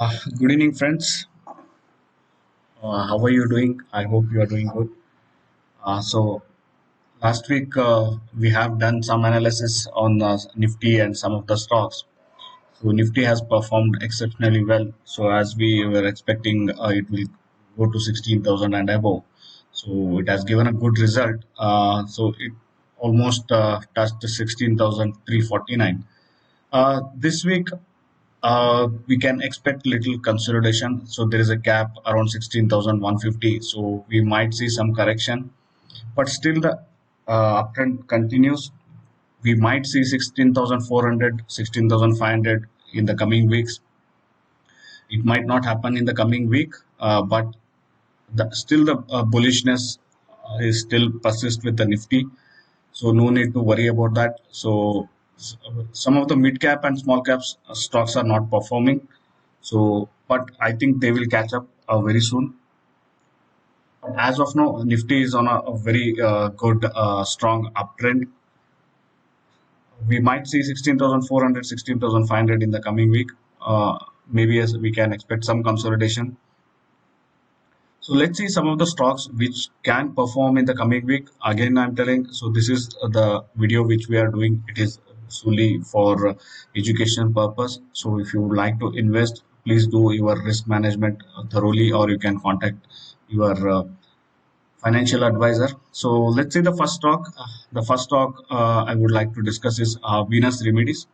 Good evening, friends. How are you doing? I hope you are doing good. So last week we have done some analysis on Nifty and some of the stocks. So Nifty has performed exceptionally well. So as we were expecting, it will go to 16,000 and above. So it has given a good result. So it almost touched 16,349. This week we can expect little consolidation. So there is a gap around 16,150. So we might see some correction, but still the uptrend continues. We might see 16,400, 16,500 in the coming weeks. It might not happen in the coming week, but still the bullishness is still persist with the Nifty. So no need to worry about that. So some of the mid cap and small caps stocks are not performing. So, but I think they will catch up very soon. As of now, Nifty is on a very good, strong uptrend. We might see 16,400, 16,500 in the coming week. Maybe as we can expect some consolidation. So let's see some of the stocks which can perform in the coming week. Again, I'm telling, so this is the video which we are doing. It is solely for education purpose. So if you would like to invest, please do your risk management thoroughly, or you can contact your financial advisor. So let's say the first stock. The first stock I would like to discuss is Venus Remedies.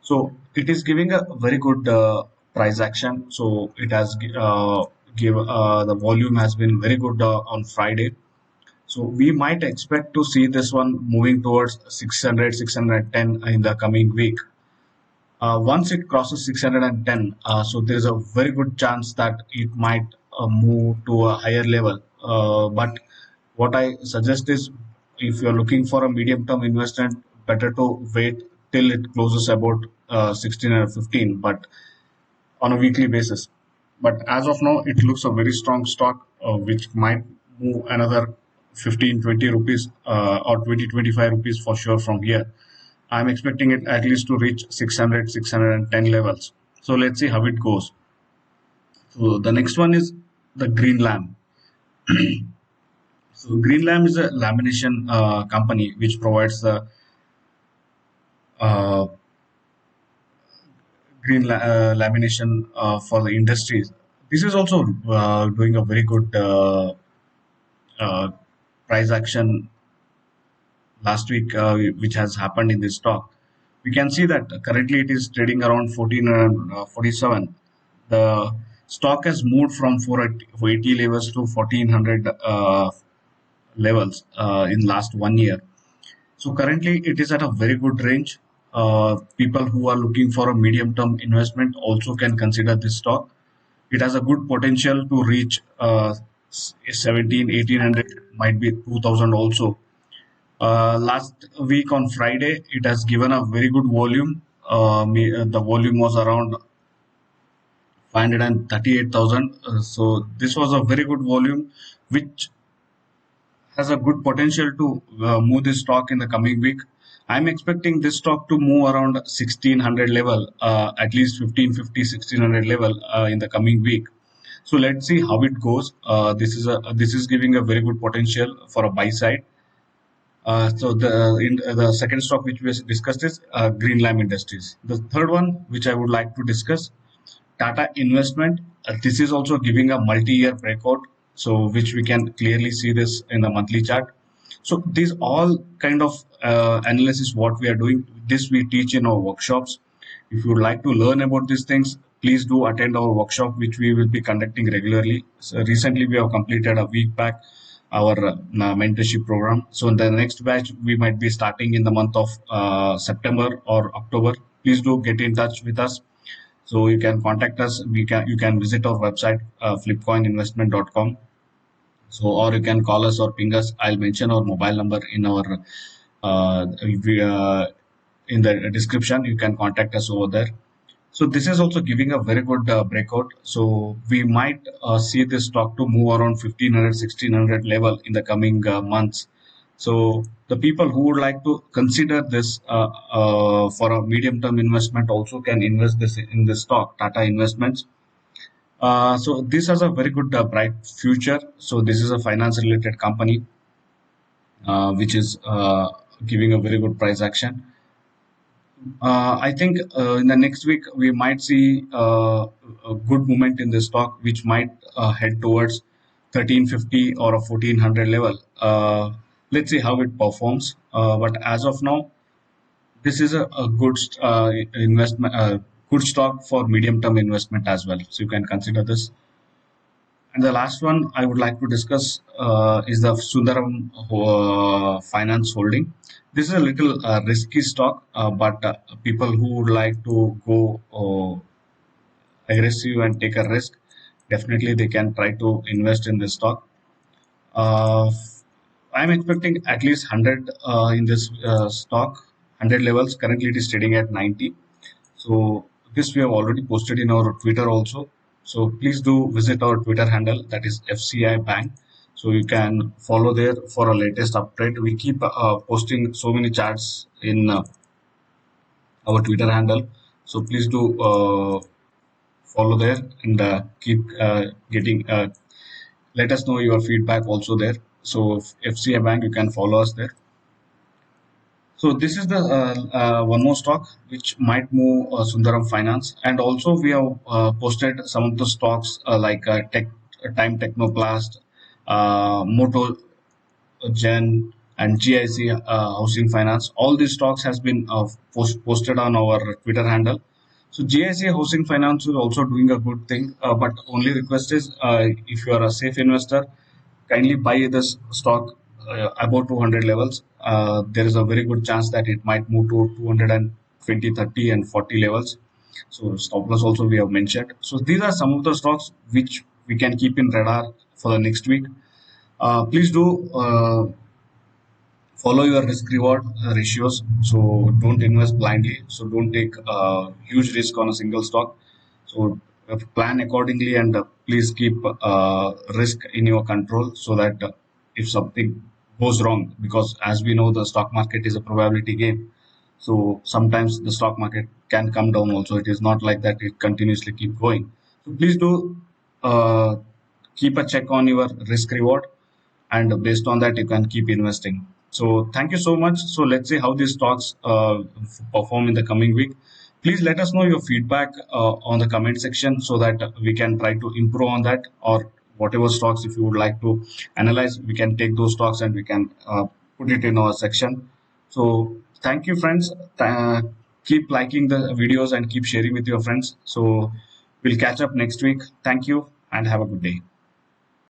So it is giving a very good price action. So it has give the volume has been very good on Friday. So we might expect to see this one moving towards 600, 610 in the coming week. Once it crosses 610, so there is a very good chance that it might move to a higher level. But what I suggest is, if you're looking for a medium-term investment, better to wait till it closes about 16 or 15, but on a weekly basis. But as of now, it looks a very strong stock, which might move another 15, 20 rupees or 20, 25 rupees for sure from here. I'm expecting it at least to reach 600, 610 levels. So let's see how it goes. So the next one is the Green Lamb. So Green Lamb is a lamination company which provides the uh, lamination for the industries. This is also doing a very good uh, price action last week, which has happened in this stock. We can see that currently it is trading around 1447. The stock has moved from 480 levels to 1400 levels in last 1 year. So currently it is at a very good range. People who are looking for a medium term investment also can consider this stock. It has a good potential to reach 17, 1800, might be 2000 also. Last week on Friday, it has given a very good volume. The volume was around 538,000. So this was a very good volume, which has a good potential to move this stock in the coming week. I'm expecting this stock to move around 1600 level, at least 1550, 1600 level in the coming week. So let's see how it goes. This is giving a very good potential for a buy side. The second stock which we discussed is Green Lamb Industries. The third one which I would like to discuss, Tata Investment. This is also giving a multi-year breakout, so which we can clearly see this in the monthly chart. So these all kind of analysis what we are doing. This we teach in our workshops. If you would like to learn about these things, please do attend our workshop, which we will be conducting regularly. So recently, we have completed a week back our mentorship program. So in the next batch, we might be starting in the month of September or October. Please do get in touch with us. So you can contact us. You can visit our website flipcoininvestment.com. So or you can call us or ping us. I'll mention our mobile number in our in the description. You can contact us over there. So this is also giving a very good breakout. So we might see this stock to move around 1500, 1600 level in the coming months. So the people who would like to consider this for a medium term investment also can invest this in this stock, Tata Investments. So this has a very good bright future. So this is a finance related company which is giving a very good price action. I think in the next week we might see a good movement in the stock, which might head towards 1350 or a 1400 level. Let's see how it performs. But as of now, this is a good investment, good stock for medium term investment as well. So you can consider this. And the last one I would like to discuss is the Sundaram Finance Holding. This is a little risky stock, but people who would like to go aggressive and take a risk, definitely they can try to invest in this stock. Uh, I'm expecting at least 100 in this stock, 100 levels. Currently, it is trading at 90. So this we have already posted in our Twitter also. So please do visit our Twitter handle, that is FCI Bank. So you can follow there for a latest update. We keep posting so many charts in our Twitter handle. So please do follow there and keep getting. Let us know your feedback also there. So FCI Bank, you can follow us there. So this is the one more stock which might move Sundaram Finance, and also we have posted some of the stocks like Time Technoplast, Moto Gen, and GIC Housing Finance. All these stocks has been posted on our Twitter handle. So GIC Housing Finance is also doing a good thing, but only request is if you are a safe investor, kindly buy this stock above 200 levels. There is a very good chance that it might move to 220, 30, and 40 levels. So stop loss also we have mentioned. So these are some of the stocks which we can keep in radar for the next week. Please do follow your risk reward ratios. So don't invest blindly. So don't take huge risk on a single stock. So plan accordingly, and please keep risk in your control, so that if something goes wrong, because as we know the stock market is a probability game. So sometimes the stock market can come down also. It is not like that it continuously keep going. So please do uh, keep a check on your risk reward, and based on that you can keep investing. So thank you so much. So let's see how these stocks perform in the coming week. Please let us know your feedback on the comment section, so that we can try to improve on that, or whatever stocks if you would like to analyze, we can take those stocks and we can put it in our section. So thank you friends. Keep liking the videos and keep sharing with your friends. So we'll catch up next week. Thank you and have a good day.